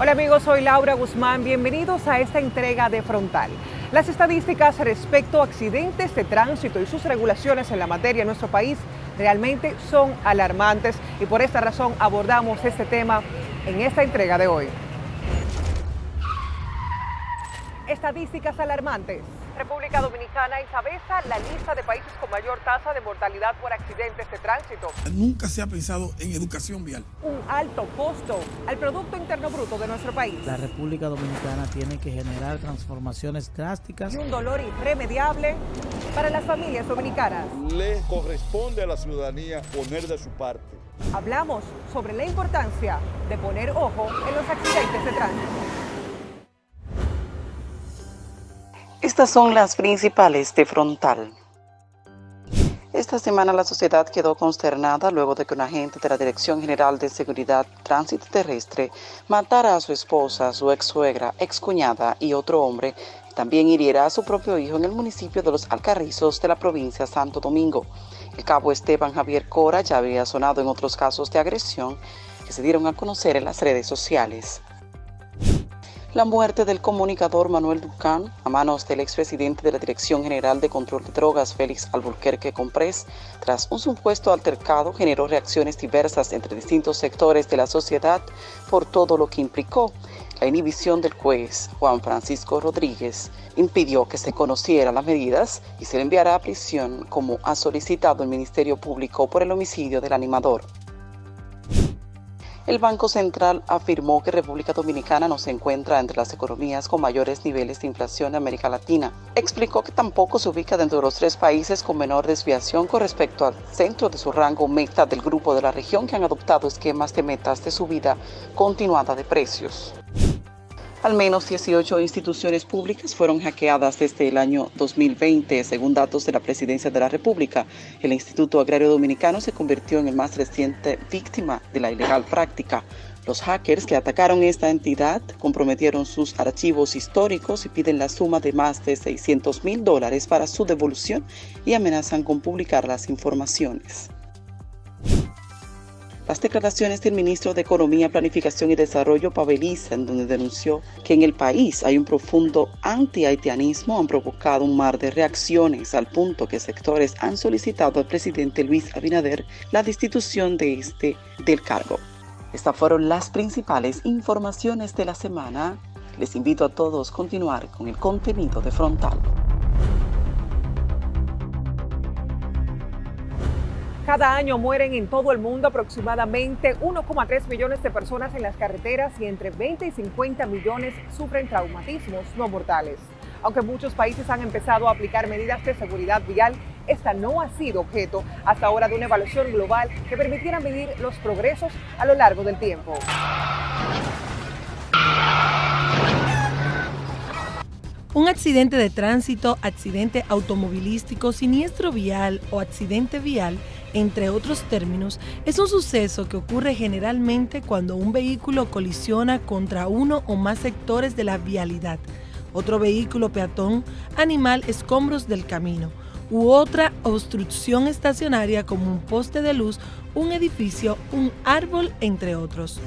Hola amigos, soy Laura Guzmán, bienvenidos a esta entrega de Frontal. Las estadísticas respecto a accidentes de tránsito y sus regulaciones en la materia en nuestro país realmente son alarmantes y por esta razón abordamos este tema en esta entrega de hoy. Estadísticas alarmantes. República Dominicana encabeza la lista de países con mayor tasa de mortalidad por accidentes de tránsito. Nunca se ha pensado en educación vial. Un alto costo al Producto Interno Bruto de nuestro país. La República Dominicana tiene que generar transformaciones drásticas. Y un dolor irremediable para las familias dominicanas. Le corresponde a la ciudadanía poner de su parte. Hablamos sobre la importancia de poner ojo en los accidentes de tránsito. Estas son las principales de Frontal. Esta semana la sociedad quedó consternada luego de que un agente de la Dirección General de Seguridad Tránsito Terrestre matara a su esposa, su ex suegra, ex cuñada y otro hombre. También hiriera a su propio hijo en el municipio de Los Alcarrizos de la provincia de Santo Domingo. El cabo Esteban Javier Cora ya había sonado en otros casos de agresión que se dieron a conocer en las redes sociales. La muerte del comunicador Manuel Ducán a manos del expresidente de la Dirección General de Control de Drogas, Félix Alburquerque Comprés, tras un supuesto altercado, generó reacciones diversas entre distintos sectores de la sociedad por todo lo que implicó. La inhibición del juez Juan Francisco Rodríguez impidió que se conocieran las medidas y se le enviara a prisión como ha solicitado el Ministerio Público por el homicidio del animador. El Banco Central afirmó que República Dominicana no se encuentra entre las economías con mayores niveles de inflación de América Latina. Explicó que tampoco se ubica dentro de los 3 países con menor desviación con respecto al centro de su rango meta del grupo de la región que han adoptado esquemas de metas de subida continuada de precios. Al menos 18 instituciones públicas fueron hackeadas desde el año 2020, según datos de la Presidencia de la República. El Instituto Agrario Dominicano se convirtió en el más reciente víctima de la ilegal práctica. Los hackers que atacaron esta entidad comprometieron sus archivos históricos y piden la suma de más de $600,000 para su devolución y amenazan con publicar las informaciones. Las declaraciones del ministro de Economía, Planificación y Desarrollo, Paveliza, en donde denunció que en el país hay un profundo anti-haitianismo, han provocado un mar de reacciones al punto que sectores han solicitado al presidente Luis Abinader la destitución de del cargo. Estas fueron las principales informaciones de la semana. Les invito a todos a continuar con el contenido de Frontal. Cada año mueren en todo el mundo aproximadamente 1,3 millones de personas en las carreteras y entre 20 y 50 millones sufren traumatismos no mortales. Aunque muchos países han empezado a aplicar medidas de seguridad vial, esta no ha sido objeto hasta ahora de una evaluación global que permitiera medir los progresos a lo largo del tiempo. Un accidente de tránsito, accidente automovilístico, siniestro vial o accidente vial, entre otros términos, es un suceso que ocurre generalmente cuando un vehículo colisiona contra uno o más sectores de la vialidad, otro vehículo peatón, animal, escombros del camino, u otra obstrucción estacionaria como un poste de luz, un edificio, un árbol, entre otros.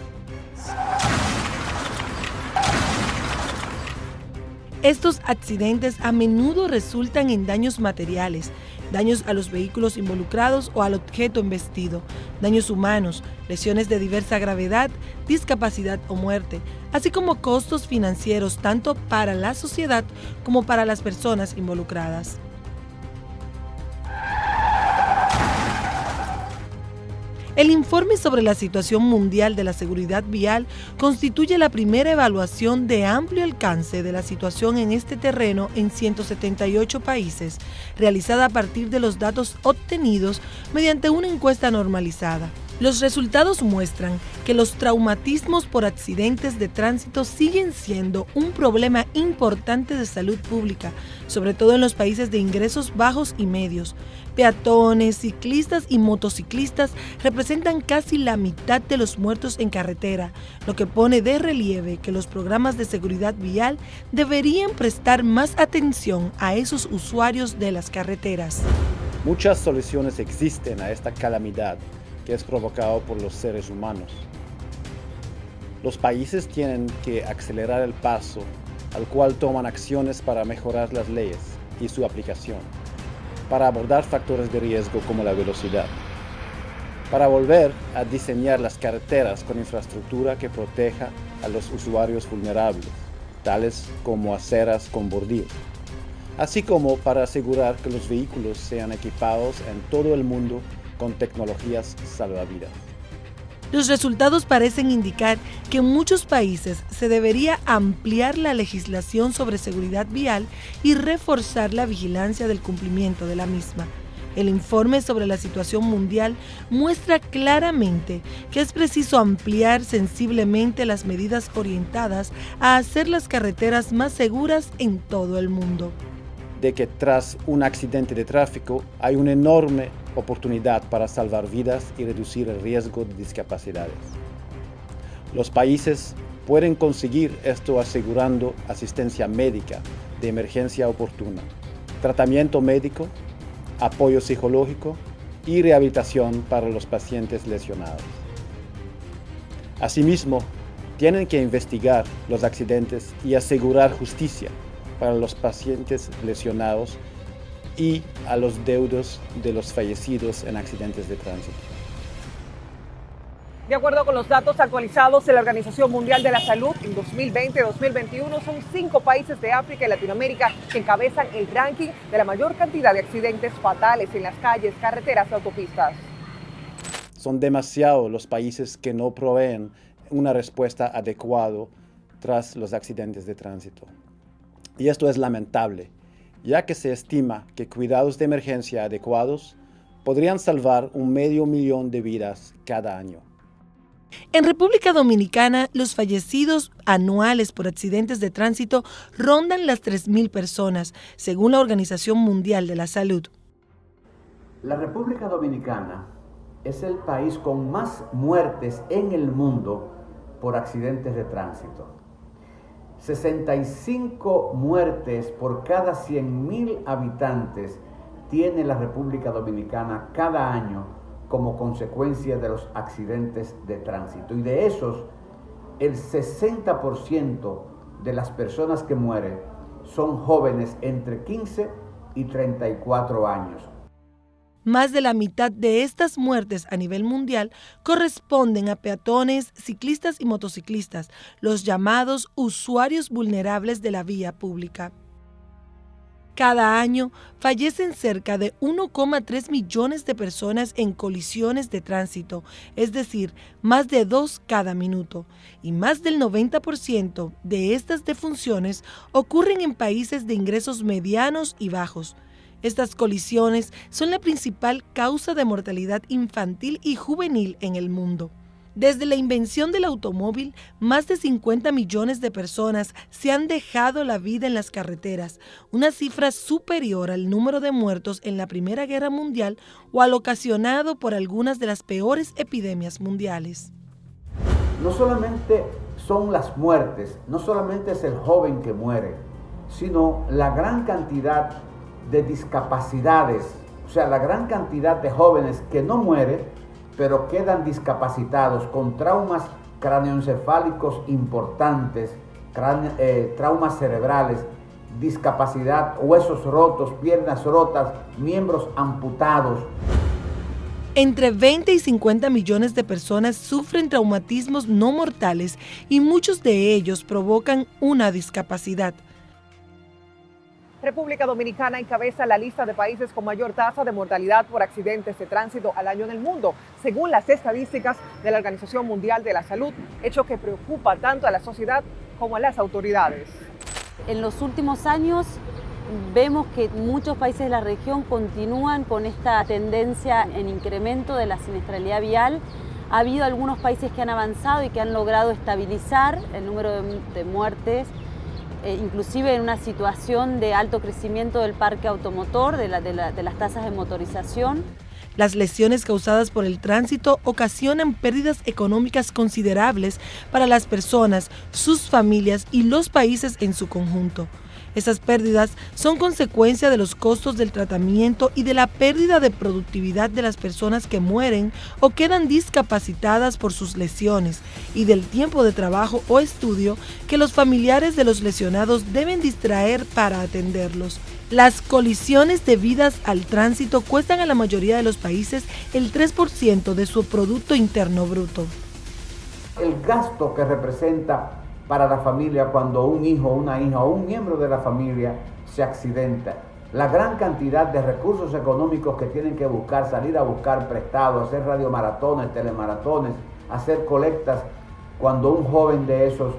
Estos accidentes a menudo resultan en daños materiales, daños a los vehículos involucrados o al objeto embestido, daños humanos, lesiones de diversa gravedad, discapacidad o muerte, así como costos financieros tanto para la sociedad como para las personas involucradas. El informe sobre la situación mundial de la seguridad vial constituye la primera evaluación de amplio alcance de la situación en este terreno en 178 países, realizada a partir de los datos obtenidos mediante una encuesta normalizada. Los resultados muestran que los traumatismos por accidentes de tránsito siguen siendo un problema importante de salud pública, sobre todo en los países de ingresos bajos y medios. Peatones, ciclistas y motociclistas representan casi la mitad de los muertos en carretera, lo que pone de relieve que los programas de seguridad vial deberían prestar más atención a esos usuarios de las carreteras. Muchas soluciones existen a esta calamidad que es provocado por los seres humanos. Los países tienen que acelerar el paso al cual toman acciones para mejorar las leyes y su aplicación, para abordar factores de riesgo como la velocidad, para volver a diseñar las carreteras con infraestructura que proteja a los usuarios vulnerables, tales como aceras con bordillos, así como para asegurar que los vehículos sean equipados en todo el mundo con tecnologías salvavidas. Los resultados parecen indicar que en muchos países se debería ampliar la legislación sobre seguridad vial y reforzar la vigilancia del cumplimiento de la misma. El informe sobre la situación mundial muestra claramente que es preciso ampliar sensiblemente las medidas orientadas a hacer las carreteras más seguras en todo el mundo. De que tras un accidente de tráfico hay una enorme oportunidad para salvar vidas y reducir el riesgo de discapacidades. Los países pueden conseguir esto asegurando asistencia médica de emergencia oportuna, tratamiento médico, apoyo psicológico y rehabilitación para los pacientes lesionados. Asimismo, tienen que investigar los accidentes y asegurar justicia para los pacientes lesionados y a los deudos de los fallecidos en accidentes de tránsito. De acuerdo con los datos actualizados de la Organización Mundial de la Salud, en 2020-2021 son 5 países de África y Latinoamérica que encabezan el ranking de la mayor cantidad de accidentes fatales en las calles, carreteras y autopistas. Son demasiados los países que no proveen una respuesta adecuada tras los accidentes de tránsito. Y esto es lamentable, ya que se estima que cuidados de emergencia adecuados podrían salvar 500,000 de vidas cada año. En República Dominicana, los fallecidos anuales por accidentes de tránsito rondan las 3.000 personas, según la Organización Mundial de la Salud. La República Dominicana es el país con más muertes en el mundo por accidentes de tránsito. 65 muertes por cada 100,000 habitantes tiene la República Dominicana cada año como consecuencia de los accidentes de tránsito. Y de esos, el 60% de las personas que mueren son jóvenes entre 15 y 34 años. Más de la mitad de estas muertes a nivel mundial corresponden a peatones, ciclistas y motociclistas, los llamados usuarios vulnerables de la vía pública. Cada año fallecen cerca de 1,3 millones de personas en colisiones de tránsito, es decir, más de 2 cada minuto, y más del 90% de estas defunciones ocurren en países de ingresos medianos y bajos. Estas colisiones son la principal causa de mortalidad infantil y juvenil en el mundo. Desde la invención del automóvil, más de 50 millones de personas se han dejado la vida en las carreteras, una cifra superior al número de muertos en la Primera Guerra Mundial o al ocasionado por algunas de las peores epidemias mundiales. No solamente son las muertes, no solamente es el joven que muere, sino la gran cantidad de discapacidades, o sea, la gran cantidad de jóvenes que no mueren, pero quedan discapacitados con traumas cráneoencefálicos importantes, traumas cerebrales, discapacidad, huesos rotos, piernas rotas, miembros amputados. Entre 20 y 50 millones de personas sufren traumatismos no mortales y muchos de ellos provocan una discapacidad. República Dominicana encabeza la lista de países con mayor tasa de mortalidad por accidentes de tránsito al año en el mundo, según las estadísticas de la Organización Mundial de la Salud, hecho que preocupa tanto a la sociedad como a las autoridades. En los últimos años vemos que muchos países de la región continúan con esta tendencia en incremento de la siniestralidad vial. Ha habido algunos países que han avanzado y que han logrado estabilizar el número de muertes, inclusive en una situación de alto crecimiento del parque automotor, de las tasas de motorización. Las lesiones causadas por el tránsito ocasionan pérdidas económicas considerables para las personas, sus familias y los países en su conjunto. Esas pérdidas son consecuencia de los costos del tratamiento y de la pérdida de productividad de las personas que mueren o quedan discapacitadas por sus lesiones y del tiempo de trabajo o estudio que los familiares de los lesionados deben distraer para atenderlos. Las colisiones debidas al tránsito cuestan a la mayoría de los países el 3% de su Producto Interno Bruto. El gasto que representa para la familia cuando un hijo, una hija o un miembro de la familia se accidenta, la gran cantidad de recursos económicos que tienen que buscar, salir a buscar prestado, hacer radiomaratones, telemaratones, hacer colectas cuando un joven de esos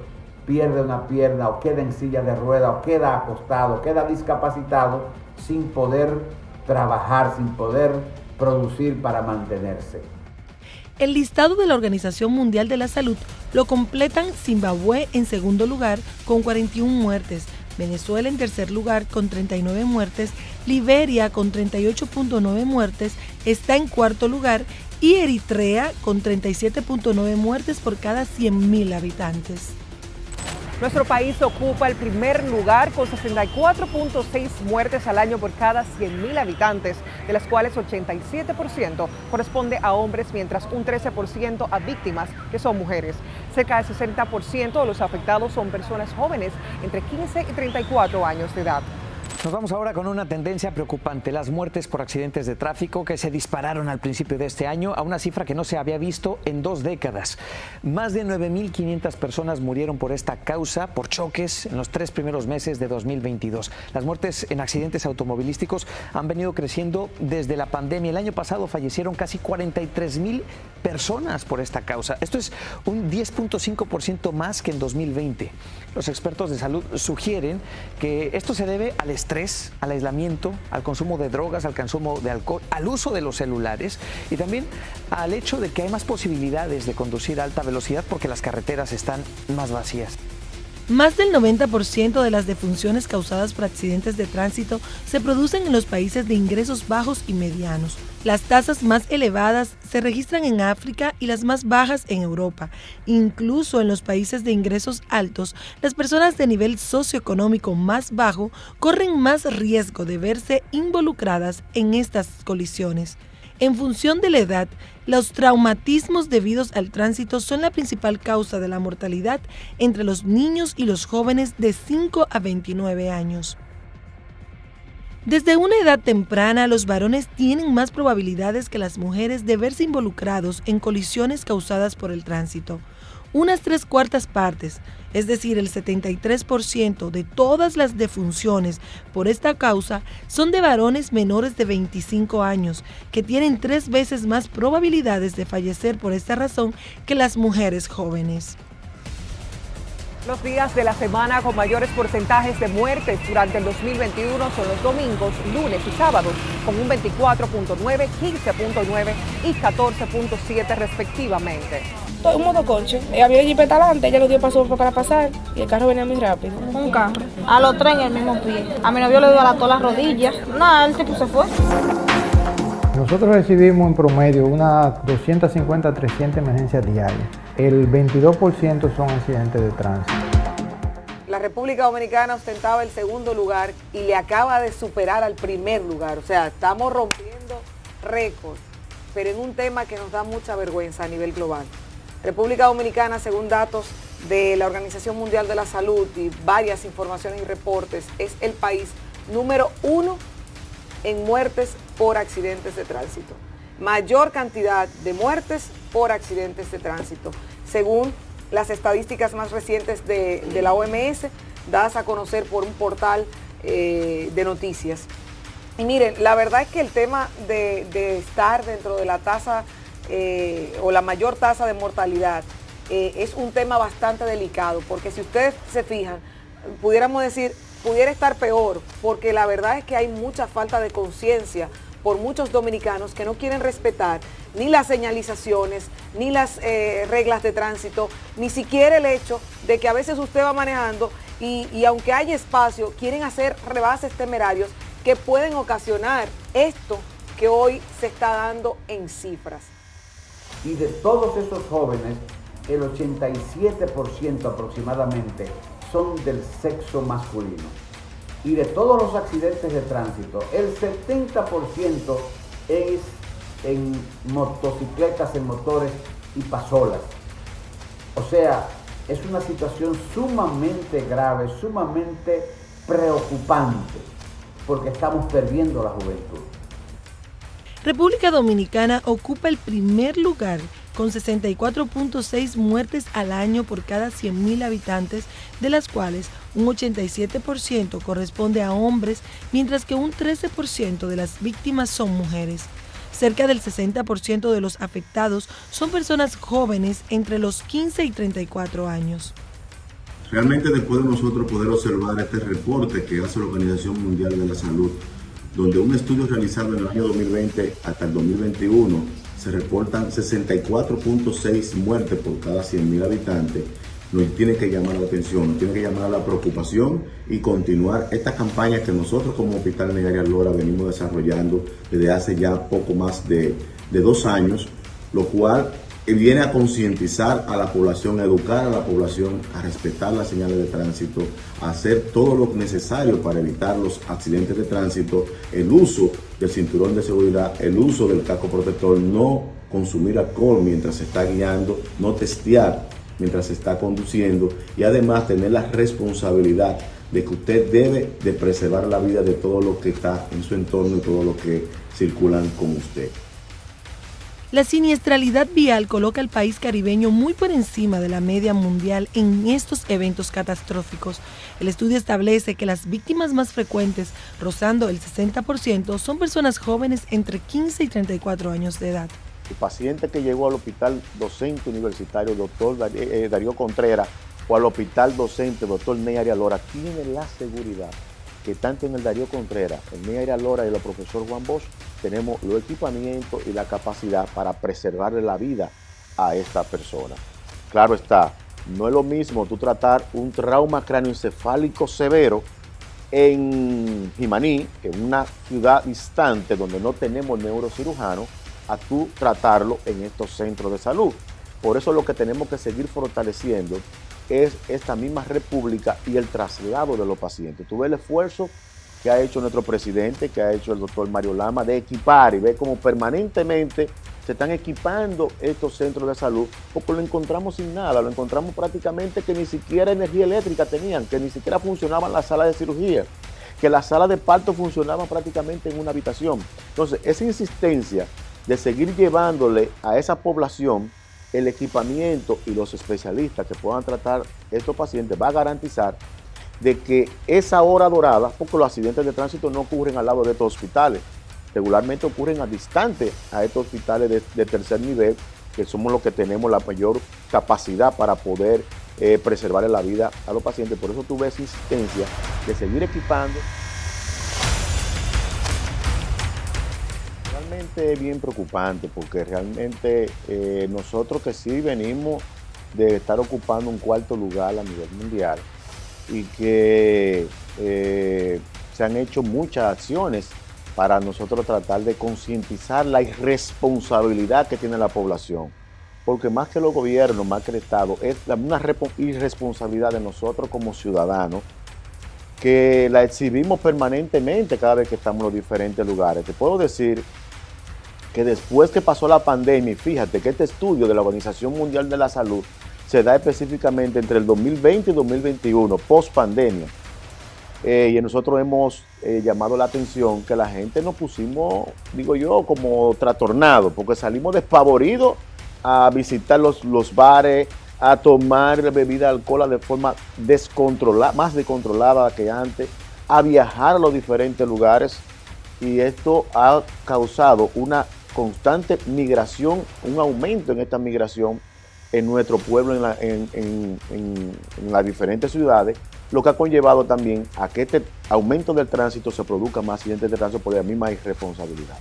pierde una pierna o queda en silla de ruedas o queda acostado, queda discapacitado sin poder trabajar, sin poder producir para mantenerse. El listado de la Organización Mundial de la Salud lo completan Zimbabue en segundo lugar con 41 muertes, Venezuela en tercer lugar con 39 muertes, Liberia con 38.9 muertes está en cuarto lugar y Eritrea con 37.9 muertes por cada 100.000 habitantes. Nuestro país ocupa el primer lugar con 64.6 muertes al año por cada 100.000 habitantes, de las cuales 87% corresponde a hombres, mientras un 13% a víctimas, que son mujeres. Cerca del 60% de los afectados son personas jóvenes, entre 15 y 34 años de edad. Nos vamos ahora con una tendencia preocupante, las muertes por accidentes de tráfico que se dispararon al principio de este año a una cifra que no se había visto en 2 décadas. Más de 9.500 personas murieron por esta causa, por choques, en los 3 primeros meses de 2022. Las muertes en accidentes automovilísticos han venido creciendo desde la pandemia. El año pasado fallecieron casi 43.000 personas por esta causa. Esto es un 10.5% más que en 2020. Los expertos de salud sugieren que esto se debe al estrés, al aislamiento, al consumo de drogas, al consumo de alcohol, al uso de los celulares y también al hecho de que hay más posibilidades de conducir a alta velocidad porque las carreteras están más vacías. Más del 90% de las defunciones causadas por accidentes de tránsito se producen en los países de ingresos bajos y medianos. Las tasas más elevadas se registran en África y las más bajas en Europa. Incluso en los países de ingresos altos, las personas de nivel socioeconómico más bajo corren más riesgo de verse involucradas en estas colisiones. En función de la edad, los traumatismos debidos al tránsito son la principal causa de la mortalidad entre los niños y los jóvenes de 5 a 29 años. Desde una edad temprana, los varones tienen más probabilidades que las mujeres de verse involucrados en colisiones causadas por el tránsito. Unas 3/4 partes, es decir, el 73% de todas las defunciones por esta causa son de varones menores de 25 años, que tienen 3 veces más probabilidades de fallecer por esta razón que las mujeres jóvenes. Los días de la semana con mayores porcentajes de muertes durante el 2021 son los domingos, lunes y sábados, con un 24.9, 15.9 y 14.7 respectivamente. Un motoconcho. Había el jipeta adelante, ella lo dio paso para pasar y el carro venía muy rápido. Un carro. A los 3 en el mismo pie. A mi novio le dio a todas las rodillas. Nada, el tipo se fue. Nosotros recibimos en promedio unas 250 a 300 emergencias diarias. El 22% son accidentes de tránsito. La República Dominicana ostentaba el segundo lugar y le acaba de superar al primer lugar. O sea, estamos rompiendo récords, pero en un tema que nos da mucha vergüenza a nivel global. República Dominicana, según datos de la Organización Mundial de la Salud y varias informaciones y reportes, es el país número 1 en muertes por accidentes de tránsito. Mayor cantidad de muertes por accidentes de tránsito, según las estadísticas más recientes de la OMS, dadas a conocer por un portal de noticias. Y miren, la verdad es que el tema de estar dentro de la tasa o la mayor tasa de mortalidad es un tema bastante delicado, porque si ustedes se fijan, pudiéramos decir, pudiera estar peor, porque la verdad es que hay mucha falta de conciencia por muchos dominicanos que no quieren respetar ni las señalizaciones, ni las reglas de tránsito, ni siquiera el hecho de que a veces usted va manejando y aunque hay espacio, quieren hacer rebases temerarios que pueden ocasionar esto que hoy se está dando en cifras. Y de todos esos jóvenes, el 87% aproximadamente son del sexo masculino. y de todos los accidentes de tránsito, el 70% es en motocicletas, en motores y pasolas. O sea, es una situación sumamente grave, sumamente preocupante, porque estamos perdiendo la juventud. República Dominicana ocupa el primer lugar con 64.6 muertes al año por cada 100.000 habitantes, de las cuales un 87% corresponde a hombres, mientras que un 13% de las víctimas son mujeres. Cerca del 60% de los afectados son personas jóvenes entre los 15 y 34 años. Realmente después de nosotros poder observar este reporte que hace la Organización Mundial de la Salud, donde un estudio realizado en el año 2020 hasta el 2021 se reportan 64.6 muertes por cada 100.000 habitantes, nos tiene que llamar la atención, nos tiene que llamar a la preocupación y continuar esta campaña que nosotros como Hospital Ney Arias Lora venimos desarrollando desde hace ya poco más de 2 años, lo cual viene a concientizar a la población, a educar a la población, a respetar las señales de tránsito, a hacer todo lo necesario para evitar los accidentes de tránsito, el uso del cinturón de seguridad, el uso del casco protector, no consumir alcohol mientras se está guiando, no testear mientras se está conduciendo y además tener la responsabilidad de que usted debe de preservar la vida de todo lo que está en su entorno y todo lo que circulan con usted. La siniestralidad vial coloca al país caribeño muy por encima de la media mundial en estos eventos catastróficos. El estudio establece que las víctimas más frecuentes, rozando el 60%, son personas jóvenes entre 15 y 34 años de edad. El paciente que llegó al Hospital Docente Universitario Dr. Darío Contreras o al Hospital Docente Dr. Ney Arias Lora tiene la seguridad que tanto en el Darío Contreras, el Ney Arias Lora y el profesor Juan Bosch tenemos los equipamientos y la capacidad para preservarle la vida a esta persona. Claro está, no es lo mismo tú tratar un trauma cráneoencefálico severo en Jimaní, en una ciudad distante donde no tenemos neurocirujano, a tú tratarlo en estos centros de salud. Por eso lo que tenemos que seguir fortaleciendo es esta misma república y el traslado de los pacientes. Tú ves el esfuerzo que ha hecho nuestro presidente, que ha hecho el doctor Mario Lama, de equipar y ver cómo permanentemente se están equipando estos centros de salud, porque lo encontramos sin nada, lo encontramos prácticamente que ni siquiera energía eléctrica tenían, que ni siquiera funcionaban las salas de cirugía, que las salas de parto funcionaban prácticamente en una habitación. Entonces, esa insistencia de seguir llevándole a esa población el equipamiento y los especialistas que puedan tratar estos pacientes va a garantizar de que esa hora dorada, porque los accidentes de tránsito no ocurren al lado de estos hospitales, regularmente ocurren a distante a estos hospitales de tercer nivel, que somos los que tenemos la mayor capacidad para poder preservarle la vida a los pacientes. Por eso tuve esa insistencia de seguir equipando. Realmente es bien preocupante porque realmente nosotros que sí venimos de estar ocupando un cuarto lugar a nivel mundial y que se han hecho muchas acciones para nosotros tratar de concientizar la irresponsabilidad que tiene la población. Porque más que los gobiernos, más que el Estado, es una irresponsabilidad de nosotros como ciudadanos que la exhibimos permanentemente cada vez que estamos en los diferentes lugares. Te puedo decir que después que pasó la pandemia, fíjate que este estudio de la Organización Mundial de la Salud se da específicamente entre el 2020 y 2021, post pandemia. Y nosotros hemos llamado la atención que la gente nos pusimos, digo yo, como trastornados, porque salimos despavoridos a visitar los bares, a tomar bebida alcohólica de forma descontrolada, más descontrolada que antes, a viajar a los diferentes lugares, y esto ha causado una constante migración, un aumento en esta migración en nuestro pueblo, en las diferentes ciudades, lo que ha conllevado también a que este aumento del tránsito se produzca más accidentes de tránsito por la misma irresponsabilidad.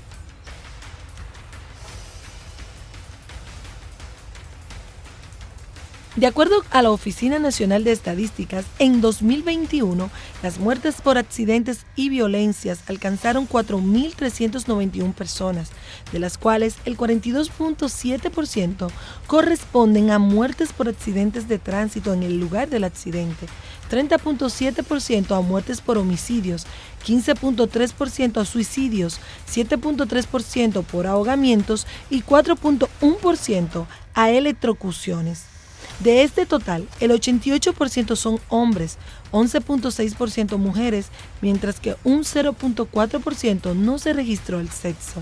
De acuerdo a la Oficina Nacional de Estadísticas, en 2021, las muertes por accidentes y violencias alcanzaron 4.391 personas, de las cuales el 42.7% corresponden a muertes por accidentes de tránsito en el lugar del accidente, 30.7% a muertes por homicidios, 15.3% a suicidios, 7.3% por ahogamientos y 4.1% a electrocuciones. De este total, el 88% son hombres, 11.6% mujeres, mientras que un 0.4% no se registró el sexo.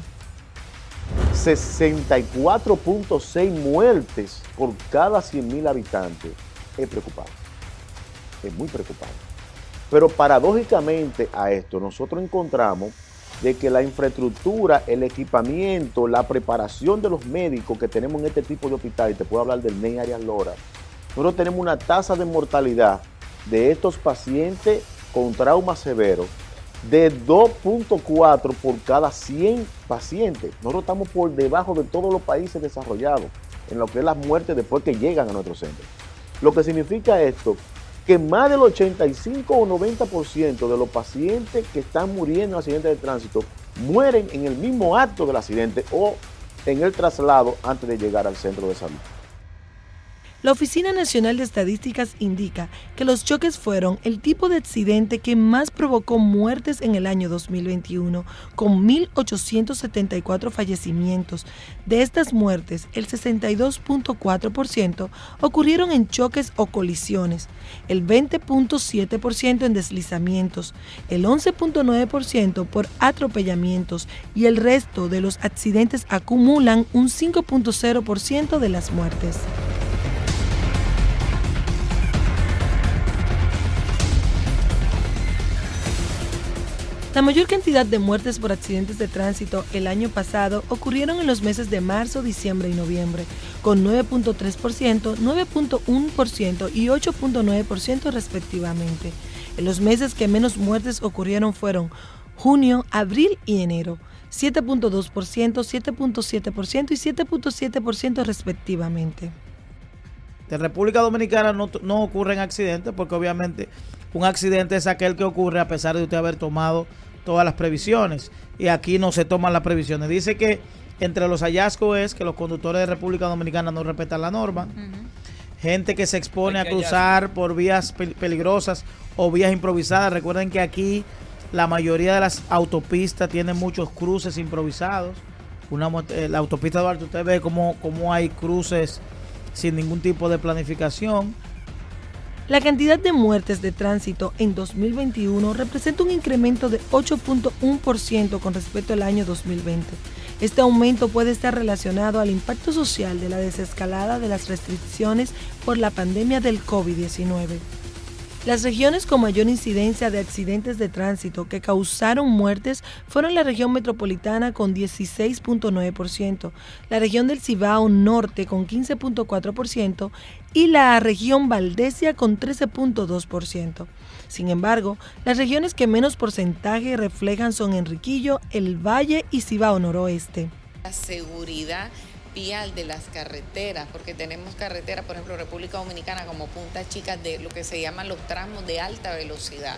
64.6 muertes por cada 100.000 habitantes. Es preocupante, es muy preocupante. Pero paradójicamente a esto nosotros encontramos de que la infraestructura, el equipamiento, la preparación de los médicos que tenemos en este tipo de hospitales, te puedo hablar del NEI Arias Lora, nosotros tenemos una tasa de mortalidad de estos pacientes con trauma severo de 2.4 por cada 100 pacientes. Nosotros estamos por debajo de todos los países desarrollados en lo que es las muertes después que llegan a nuestro centro. Lo que significa esto, que más del 85 o 90% de los pacientes que están muriendo en accidentes de tránsito mueren en el mismo acto del accidente o en el traslado antes de llegar al centro de salud. La Oficina Nacional de Estadísticas indica que los choques fueron el tipo de accidente que más provocó muertes en el año 2021, con 1.874 fallecimientos. De estas muertes, el 62.4% ocurrieron en choques o colisiones, el 20.7% en deslizamientos, el 11.9% por atropellamientos y el resto de los accidentes acumulan un 5.0% de las muertes. La mayor cantidad de muertes por accidentes de tránsito el año pasado ocurrieron en los meses de marzo, diciembre y noviembre, con 9.3%, 9.1% y 8.9% respectivamente. En los meses que menos muertes ocurrieron fueron junio, abril y enero, 7.2%, 7.7% y 7.7% respectivamente. En República Dominicana no ocurren accidentes porque obviamente un accidente es aquel que ocurre a pesar de usted haber tomado todas las previsiones y aquí no se toman las previsiones. Dice que entre los hallazgos es que los conductores de República Dominicana no respetan la norma, gente que se expone a cruzar por vías peligrosas o vías improvisadas. Recuerden que aquí la mayoría de las autopistas tienen muchos cruces improvisados. La autopista Duarte, usted ve cómo hay cruces sin ningún tipo de planificación. La cantidad de muertes de tránsito en 2021 representa un incremento de 8.1% con respecto al año 2020. Este aumento puede estar relacionado al impacto social de la desescalada de las restricciones por la pandemia del COVID-19. Las regiones con mayor incidencia de accidentes de tránsito que causaron muertes fueron la región metropolitana con 16.9%, la región del Cibao Norte con 15.4% y la región Valdesia con 13.2%. Sin embargo, las regiones que menos porcentaje reflejan son Enriquillo, El Valle y Cibao Noroeste. La seguridad vial de las carreteras, porque tenemos carreteras, por ejemplo, República Dominicana como Punta Chica, de lo que se llaman los tramos de alta velocidad.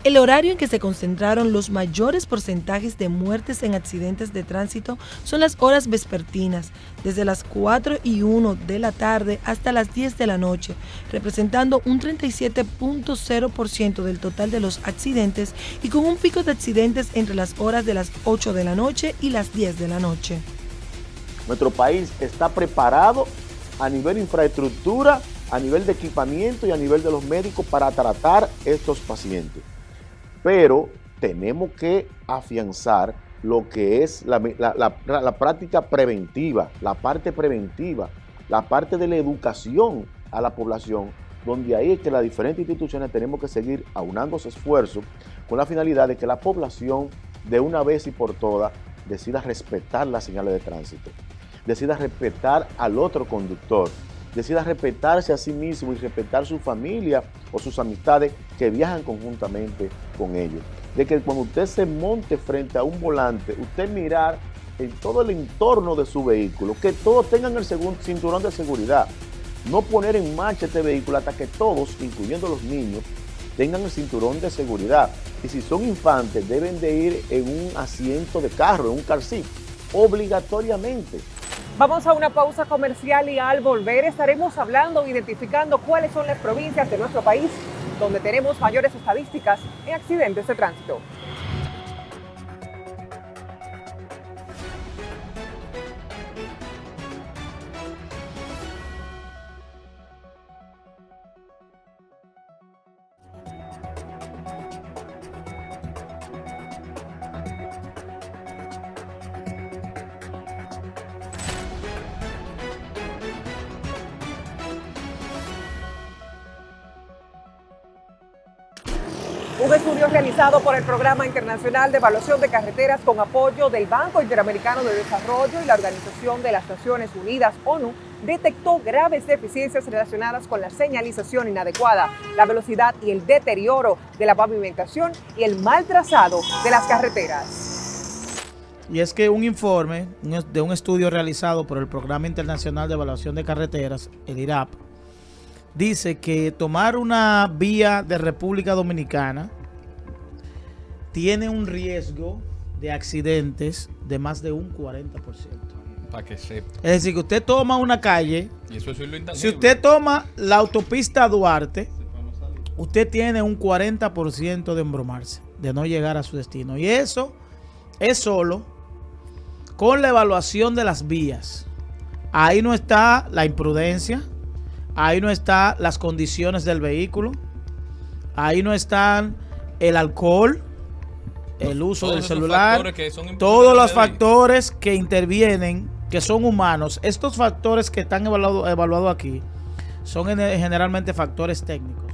El horario en que se concentraron los mayores porcentajes de muertes en accidentes de tránsito son las horas vespertinas, desde las 4:01 de la tarde hasta las 10 de la noche, representando un 37.0% del total de los accidentes y con un pico de accidentes entre las horas de las 8 de la noche y las 10 de la noche. Nuestro país está preparado a nivel de infraestructura, a nivel de equipamiento y a nivel de los médicos para tratar estos pacientes. Pero tenemos que afianzar lo que es la práctica preventiva, la parte preventiva, la parte de la educación a la población, donde ahí es que las diferentes instituciones tenemos que seguir aunando esfuerzos con la finalidad de que la población de una vez y por todas decida respetar las señales de tránsito, decida respetar al otro conductor, decida respetarse a sí mismo y respetar su familia o sus amistades que viajan conjuntamente con ellos. De que cuando usted se monte frente a un volante, usted mirar en todo el entorno de su vehículo, que todos tengan el cinturón de seguridad, no poner en marcha este vehículo hasta que todos, incluyendo los niños, tengan el cinturón de seguridad. Y si son infantes, deben de ir en un asiento de carro, en un car seat, obligatoriamente. Vamos a una pausa comercial y al volver estaremos hablando e identificando cuáles son las provincias de nuestro país donde tenemos mayores estadísticas en accidentes de tránsito. Un estudio realizado por el Programa Internacional de Evaluación de Carreteras con apoyo del Banco Interamericano de Desarrollo y la Organización de las Naciones Unidas, ONU, detectó graves deficiencias relacionadas con la señalización inadecuada, la velocidad y el deterioro de la pavimentación y el mal trazado de las carreteras. Y es que un informe de un estudio realizado por el Programa Internacional de Evaluación de Carreteras, el IRAP, dice que tomar una vía de República Dominicana tiene un riesgo de accidentes de más de un 40%. Para que sepa. Es decir, que usted toma una calle, Y eso es lo intangible. si usted toma la autopista Duarte, usted tiene un 40% de embromarse, de no llegar a su destino. Y eso es solo con la evaluación de las vías. Ahí no está la imprudencia, ahí no están las condiciones del vehículo, ahí no están el alcohol, el uso del celular, todos los factores que intervienen, que son humanos. Estos factores que están evaluados aquí son generalmente factores técnicos.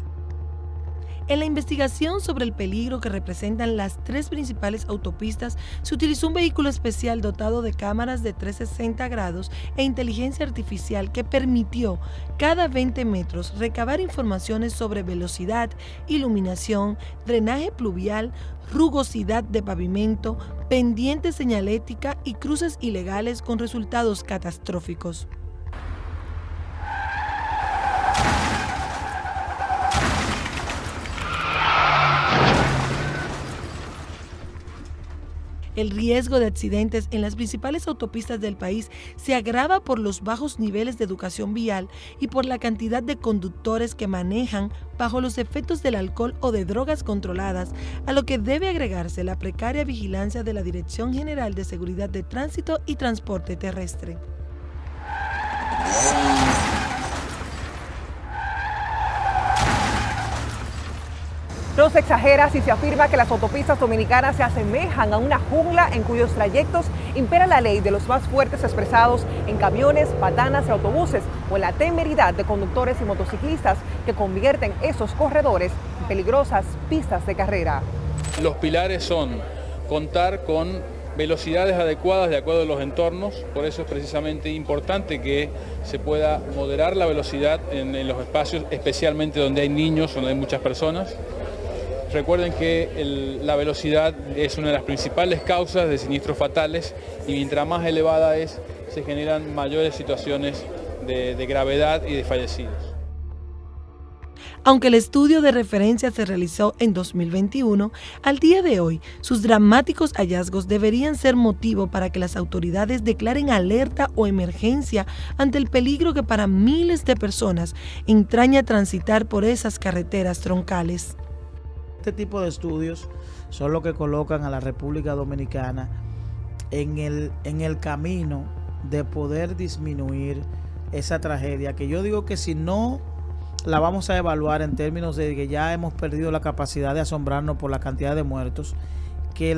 En la investigación sobre el peligro que representan las tres principales autopistas, se utilizó un vehículo especial dotado de cámaras de 360 grados e inteligencia artificial que permitió cada 20 metros recabar informaciones sobre velocidad, iluminación, drenaje pluvial, rugosidad de pavimento, pendiente señalética y cruces ilegales con resultados catastróficos. El riesgo de accidentes en las principales autopistas del país se agrava por los bajos niveles de educación vial y por la cantidad de conductores que manejan bajo los efectos del alcohol o de drogas controladas, a lo que debe agregarse la precaria vigilancia de la Dirección General de Seguridad de Tránsito y Transporte Terrestre. No se exagera si se afirma que las autopistas dominicanas se asemejan a una jungla en cuyos trayectos impera la ley de los más fuertes expresados en camiones, patanas y autobuses, o en la temeridad de conductores y motociclistas que convierten esos corredores en peligrosas pistas de carrera. Los pilares son contar con velocidades adecuadas de acuerdo a los entornos, por eso es precisamente importante que se pueda moderar la velocidad en los espacios, especialmente donde hay niños, donde hay muchas personas. Recuerden que la velocidad es una de las principales causas de siniestros fatales y mientras más elevada es, se generan mayores situaciones de gravedad y de fallecidos. Aunque el estudio de referencia se realizó en 2021, al día de hoy, sus dramáticos hallazgos deberían ser motivo para que las autoridades declaren alerta o emergencia ante el peligro que para miles de personas entraña transitar por esas carreteras troncales. Este tipo de estudios son los que colocan a la República Dominicana en el camino de poder disminuir esa tragedia, que yo digo que si no la vamos a evaluar en términos de que ya hemos perdido la capacidad de asombrarnos por la cantidad de muertos, que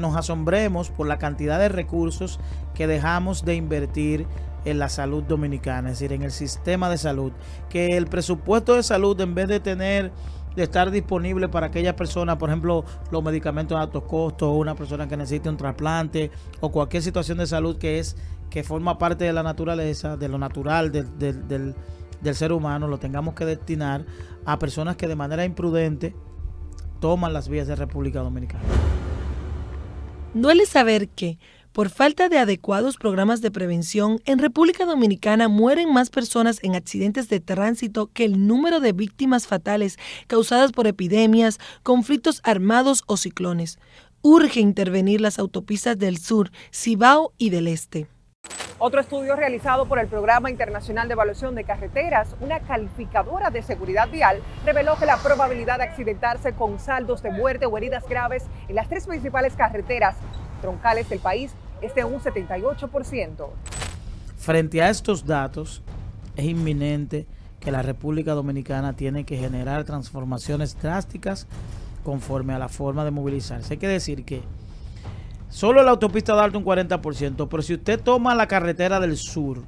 nos asombremos por la cantidad de recursos que dejamos de invertir en la salud dominicana, es decir, en el sistema de salud, que el presupuesto de salud, en vez de estar disponible para aquellas personas, por ejemplo, los medicamentos de alto costo, una persona que necesite un trasplante o cualquier situación de salud que forma parte de la naturaleza, de lo natural del ser humano, lo tengamos que destinar a personas que de manera imprudente toman las vías de República Dominicana. Duele saber que, por falta de adecuados programas de prevención, en República Dominicana mueren más personas en accidentes de tránsito que el número de víctimas fatales causadas por epidemias, conflictos armados o ciclones. Urge intervenir las autopistas del sur, Cibao y del este. Otro estudio realizado por el Programa Internacional de Evaluación de Carreteras, una calificadora de seguridad vial, reveló que la probabilidad de accidentarse con saldos de muerte o heridas graves en las 3 principales carreteras troncales del país es de un 78%. Frente a estos datos, es inminente que la República Dominicana tiene que generar transformaciones drásticas conforme a la forma de movilizarse. Hay que decir que solo la autopista da alto un 40%, pero si usted toma la carretera del sur,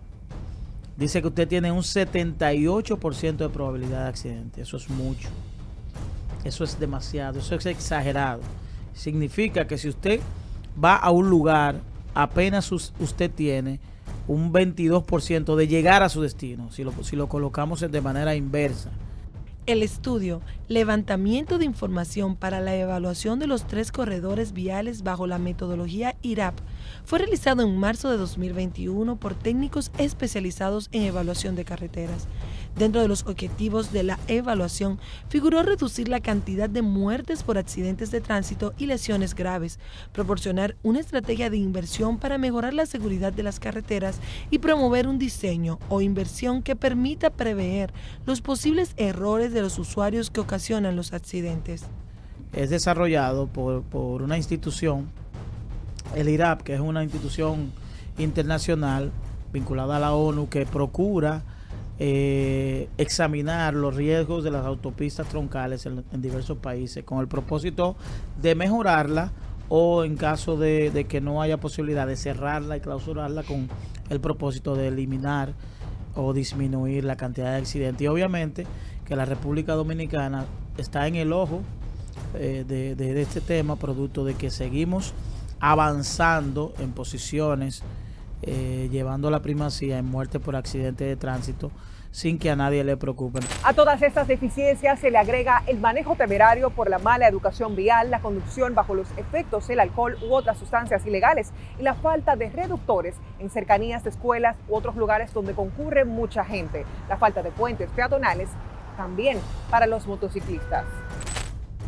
dice que usted tiene un 78% de probabilidad de accidente. Eso es mucho. Eso es demasiado. Eso es exagerado. Significa que si usted va a un lugar, apenas usted tiene un 22% de llegar a su destino, si lo colocamos de manera inversa. El estudio Levantamiento de Información para la Evaluación de los 3 corredores viales bajo la metodología IRAP fue realizado en marzo de 2021 por técnicos especializados en evaluación de carreteras. Dentro de los objetivos de la evaluación figuró reducir la cantidad de muertes por accidentes de tránsito y lesiones graves, proporcionar una estrategia de inversión para mejorar la seguridad de las carreteras y promover un diseño o inversión que permita prever los posibles errores de los usuarios que ocasionan los accidentes. Es desarrollado por una institución, el IRAP, que es una institución internacional vinculada a la ONU que procura examinar los riesgos de las autopistas troncales en diversos países con el propósito de mejorarla o en caso de que no haya posibilidad de cerrarla y clausurarla con el propósito de eliminar o disminuir la cantidad de accidentes. Y obviamente que la República Dominicana está en el ojo de este tema, producto de que seguimos avanzando en posiciones, llevando la primacía en muerte por accidente de tránsito sin que a nadie le preocupe. A todas estas deficiencias se le agrega el manejo temerario por la mala educación vial, la conducción bajo los efectos del alcohol u otras sustancias ilegales y la falta de reductores en cercanías de escuelas u otros lugares donde concurre mucha gente. La falta de puentes peatonales también para los motociclistas.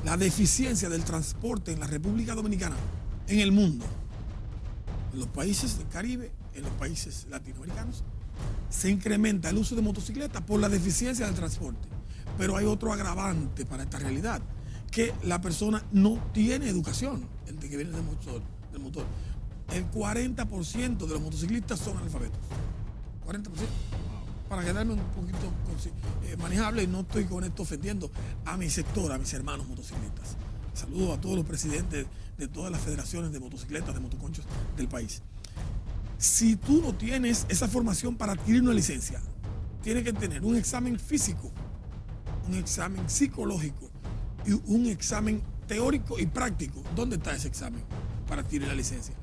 La deficiencia del transporte en la República Dominicana, en el mundo, en los países del Caribe, en los países latinoamericanos, se incrementa el uso de motocicletas por la deficiencia del transporte. Pero hay otro agravante para esta realidad, que la persona no tiene educación, el que viene del motor. El 40% de los motociclistas son analfabetos. 40%. Para quedarme un poquito manejable, y no estoy con esto ofendiendo a mi sector, a mis hermanos motociclistas. Saludo a todos los presidentes de todas las federaciones de motocicletas, de motoconchos del país. Si tú no tienes esa formación para adquirir una licencia, tienes que tener un examen físico, un examen psicológico y un examen teórico y práctico. ¿Dónde está ese examen para adquirir la licencia?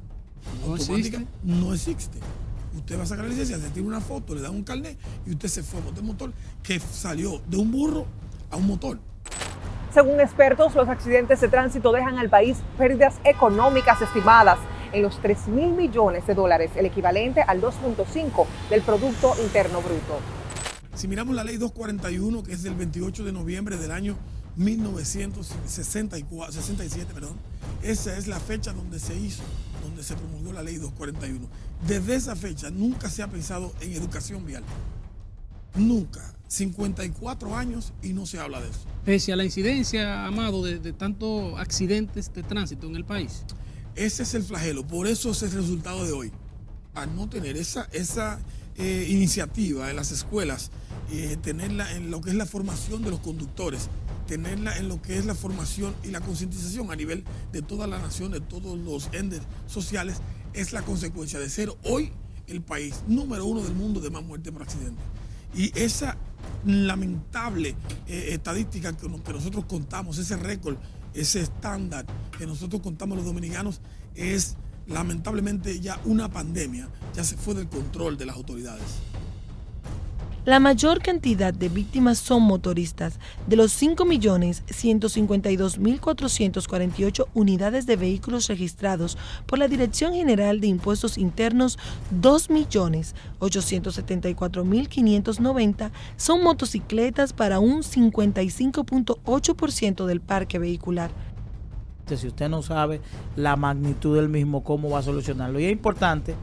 No existe. Usted va a sacar la licencia, se tira una foto, le da un carnet y usted se fue a montar un motor que salió de un burro a un motor. Según expertos, los accidentes de tránsito dejan al país pérdidas económicas estimadas en los 3.000 millones de dólares, el equivalente al 2.5 del Producto Interno Bruto. Si miramos la ley 241, que es del 28 de noviembre del año 1967, esa es la fecha donde se promulgó la ley 241. Desde esa fecha nunca se ha pensado en educación vial. Nunca. 54 años y no se habla de eso. Pese a la incidencia, Amado, de tantos accidentes de tránsito en el país. Ese es el flagelo, por eso es el resultado de hoy. Al no tener esa iniciativa en las escuelas, tenerla en lo que es la formación de los conductores, tenerla en lo que es la formación y la concientización a nivel de toda la nación, de todos los entes sociales, es la consecuencia de ser hoy el país número 1 del mundo de más muertes por accidente. Y esa lamentable estadística que nosotros contamos, ese récord, ese estándar que nosotros contamos los dominicanos, es lamentablemente ya una pandemia, ya se fue del control de las autoridades. La mayor cantidad de víctimas son motoristas. De los 5.152.448 unidades de vehículos registrados por la Dirección General de Impuestos Internos, 2.874.590 son motocicletas para un 55.8% del parque vehicular. Si usted no sabe la magnitud del mismo, cómo va a solucionarlo. Y es importante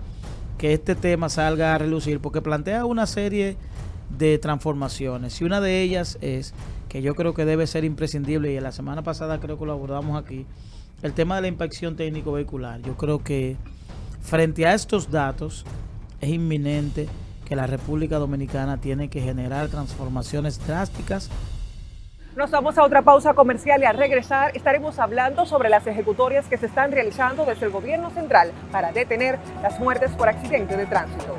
que este tema salga a relucir, porque plantea una serie de transformaciones, y una de ellas es que yo creo que debe ser imprescindible, y la semana pasada creo que lo abordamos aquí, el tema de la inspección técnico vehicular. Yo creo que frente a estos datos es inminente que la República Dominicana tiene que generar transformaciones drásticas. Nos vamos a otra pausa comercial y al regresar estaremos hablando sobre las ejecutorias que se están realizando desde el gobierno central para detener las muertes por accidentes de tránsito.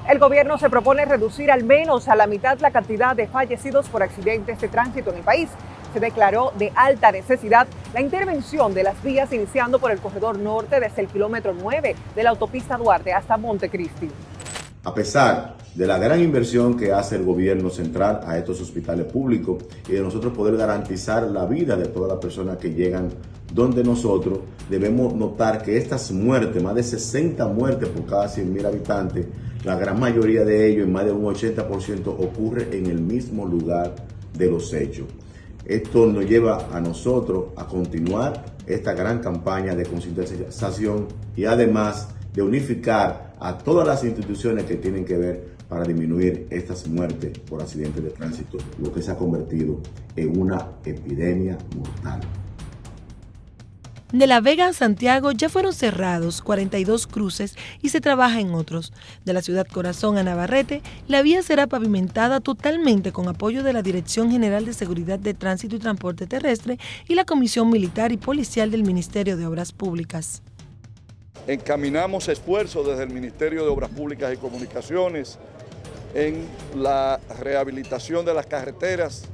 El gobierno se propone reducir al menos a la mitad la cantidad de fallecidos por accidentes de tránsito en el país. Se declaró de alta necesidad la intervención de las vías iniciando por el corredor norte desde el kilómetro 9 de la autopista Duarte hasta Montecristi. A pesar de la gran inversión que hace el gobierno central a estos hospitales públicos y de nosotros poder garantizar la vida de todas las personas que llegan donde nosotros, debemos notar que estas muertes, más de 60 muertes por cada 100.000 habitantes, la gran mayoría de ellos, más de un 80%, ocurre en el mismo lugar de los hechos. Esto nos lleva a nosotros a continuar esta gran campaña de concientización y además de unificar a todas las instituciones que tienen que ver para disminuir estas muertes por accidentes de tránsito, lo que se ha convertido en una epidemia mortal. De La Vega a Santiago ya fueron cerrados 42 cruces y se trabaja en otros. De la ciudad corazón a Navarrete, la vía será pavimentada totalmente con apoyo de la Dirección General de Seguridad de Tránsito y Transporte Terrestre y la Comisión Militar y Policial del Ministerio de Obras Públicas. Encaminamos esfuerzos desde el Ministerio de Obras Públicas y Comunicaciones en la rehabilitación de las carreteras,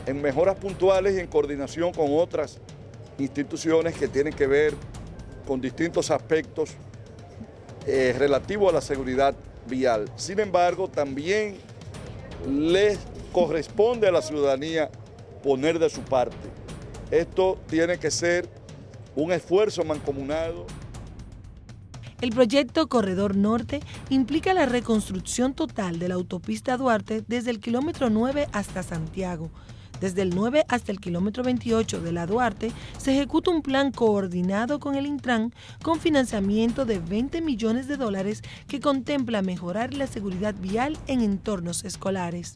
en mejoras puntuales y en coordinación con otras instituciones que tienen que ver con distintos aspectos relativos a la seguridad vial. Sin embargo, también les corresponde a la ciudadanía poner de su parte. Esto tiene que ser un esfuerzo mancomunado. El proyecto Corredor Norte implica la reconstrucción total de la autopista Duarte desde el kilómetro 9 hasta Santiago. Desde el 9 hasta el kilómetro 28 de la Duarte se ejecuta un plan coordinado con el Intran con financiamiento de $20 millones que contempla mejorar la seguridad vial en entornos escolares.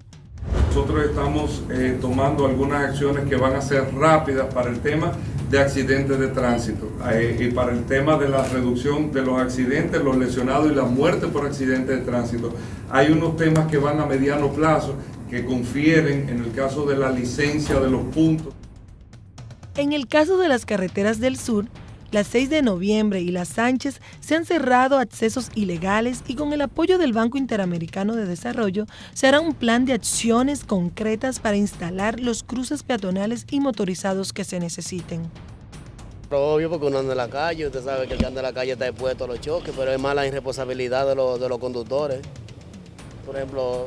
Nosotros estamos tomando algunas acciones que van a ser rápidas para el tema de accidentes de tránsito y para el tema de la reducción de los accidentes, los lesionados y la muerte por accidentes de tránsito. Hay unos temas que van a mediano plazo que confieren en el caso de la licencia de los puntos. En el caso de las carreteras del sur, la 6 de noviembre y la Sánchez se han cerrado accesos ilegales y con el apoyo del Banco Interamericano de Desarrollo se hará un plan de acciones concretas para instalar los cruces peatonales y motorizados que se necesiten. Obvio, porque uno anda en la calle, usted sabe que el que anda en la calle está expuesto a los choques, pero es más la irresponsabilidad de los conductores. Por ejemplo,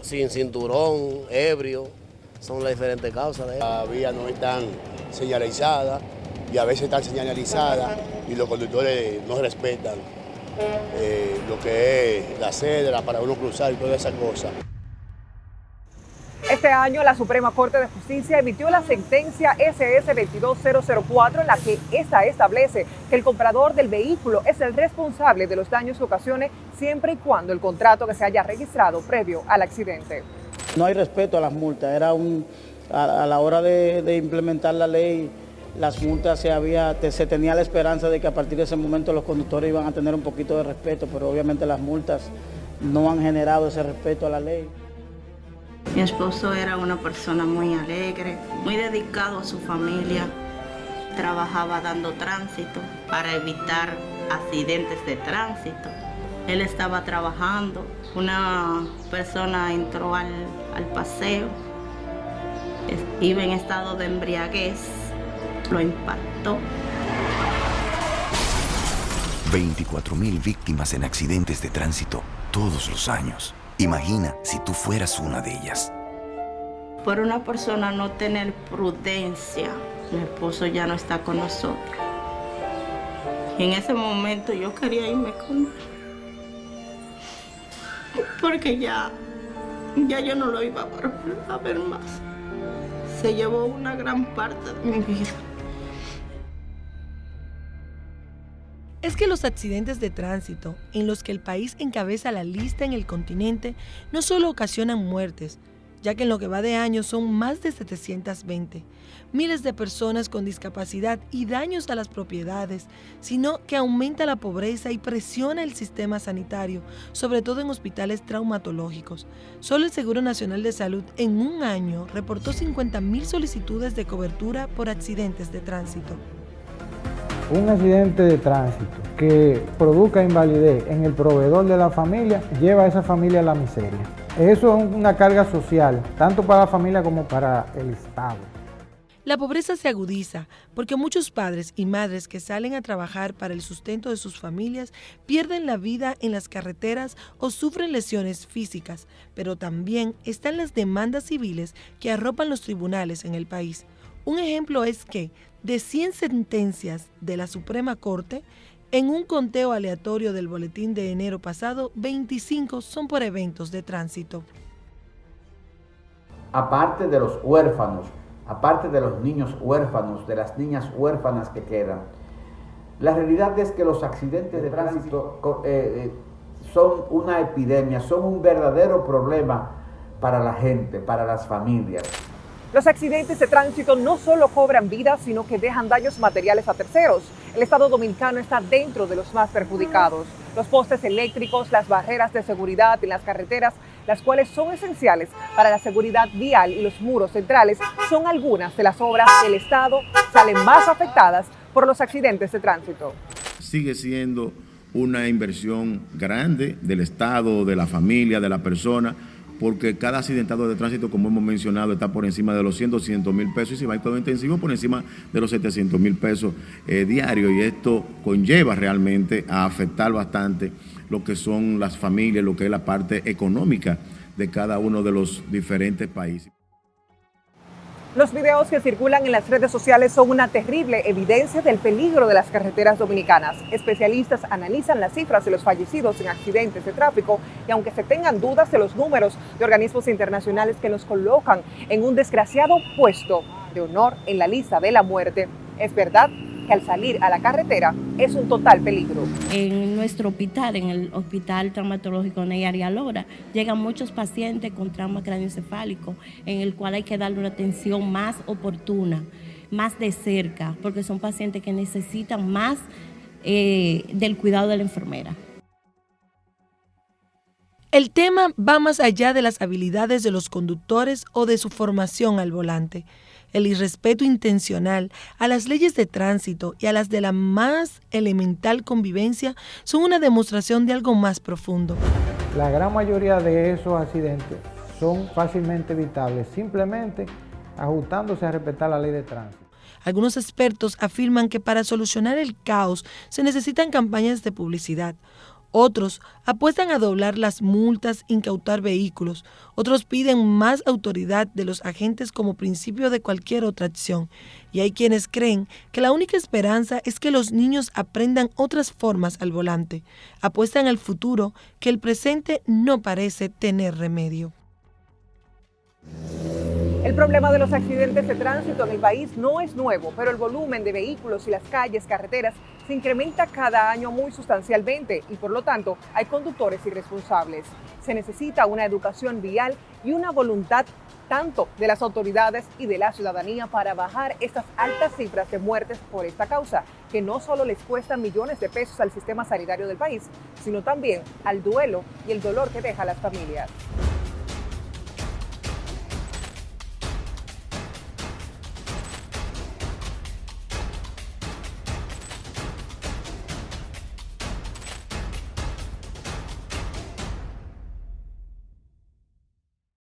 sin cinturón, ebrio, son las diferentes causas de eso. Las vías no están señalizadas y a veces están señalizadas y los conductores no respetan lo que es la cédula para uno cruzar y todas esas cosas. Este año la Suprema Corte de Justicia emitió la sentencia SS 22004 en la que esta establece que el comprador del vehículo es el responsable de los daños que ocasione siempre y cuando el contrato que se haya registrado previo al accidente. No hay respeto a las multas, a la hora de implementar la ley, las multas se tenía la esperanza de que a partir de ese momento los conductores iban a tener un poquito de respeto, pero obviamente las multas no han generado ese respeto a la ley. Mi esposo era una persona muy alegre, muy dedicado a su familia. Trabajaba dando tránsito para evitar accidentes de tránsito. Él estaba trabajando, una persona entró al paseo, iba en estado de embriaguez, lo impactó. 24.000 víctimas en accidentes de tránsito todos los años. Imagina si tú fueras una de ellas. Por una persona no tener prudencia, mi esposo ya no está con nosotros. Y en ese momento yo quería irme con él. Porque ya yo no lo iba a ver más. Se llevó una gran parte de mi vida. Es que los accidentes de tránsito, en los que el país encabeza la lista en el continente, no solo ocasionan muertes, ya que en lo que va de año son más de 720, miles de personas con discapacidad y daños a las propiedades, sino que aumenta la pobreza y presiona el sistema sanitario, sobre todo en hospitales traumatológicos. Solo el Seguro Nacional de Salud en un año reportó 50.000 solicitudes de cobertura por accidentes de tránsito. Un accidente de tránsito que produzca invalidez en el proveedor de la familia lleva a esa familia a la miseria. Eso es una carga social, tanto para la familia como para el Estado. La pobreza se agudiza porque muchos padres y madres que salen a trabajar para el sustento de sus familias pierden la vida en las carreteras o sufren lesiones físicas, pero también están las demandas civiles que arropan los tribunales en el país. Un ejemplo es que, de 100 sentencias de la Suprema Corte, en un conteo aleatorio del boletín de enero pasado, 25 son por eventos de tránsito. Aparte de los huérfanos, aparte de los niños huérfanos, de las niñas huérfanas que quedan, la realidad es que los accidentes de tránsito son una epidemia, son un verdadero problema para la gente, para las familias. Los accidentes de tránsito no solo cobran vidas, sino que dejan daños materiales a terceros. El Estado Dominicano está dentro de los más perjudicados. Los postes eléctricos, las barreras de seguridad en las carreteras, las cuales son esenciales para la seguridad vial, y los muros centrales son algunas de las obras del Estado salen más afectadas por los accidentes de tránsito. Sigue siendo una inversión grande del Estado, de la familia, de la persona, porque cada accidentado de tránsito, como hemos mencionado, está por encima de los 100, 200 mil pesos, y si va en todo intensivo, por encima de los 700 mil pesos diarios, y esto conlleva realmente a afectar bastante lo que son las familias, lo que es la parte económica de cada uno de los diferentes países. Los videos que circulan en las redes sociales son una terrible evidencia del peligro de las carreteras dominicanas. Especialistas analizan las cifras de los fallecidos en accidentes de tráfico y aunque se tengan dudas de los números de organismos internacionales que los colocan en un desgraciado puesto de honor en la lista de la muerte, es verdad que al salir a la carretera es un total peligro. En nuestro hospital, en el Hospital Traumatológico Ney Arias Lora, llegan muchos pacientes con trauma craneoencefálico, en el cual hay que darle una atención más oportuna, más de cerca, porque son pacientes que necesitan más del cuidado de la enfermera. El tema va más allá de las habilidades de los conductores o de su formación al volante. El irrespeto intencional a las leyes de tránsito y a las de la más elemental convivencia son una demostración de algo más profundo. La gran mayoría de esos accidentes son fácilmente evitables, simplemente ajustándose a respetar la ley de tránsito. Algunos expertos afirman que para solucionar el caos se necesitan campañas de publicidad. Otros apuestan a doblar las multas, incautar vehículos. Otros piden más autoridad de los agentes como principio de cualquier otra acción. Y hay quienes creen que la única esperanza es que los niños aprendan otras formas al volante. Apuestan al futuro que el presente no parece tener remedio. El problema de los accidentes de tránsito en el país no es nuevo, pero el volumen de vehículos y las calles, carreteras, se incrementa cada año muy sustancialmente y por lo tanto hay conductores irresponsables. Se necesita una educación vial y una voluntad tanto de las autoridades y de la ciudadanía para bajar estas altas cifras de muertes por esta causa, que no solo les cuesta millones de pesos al sistema sanitario del país, sino también al duelo y el dolor que deja a las familias.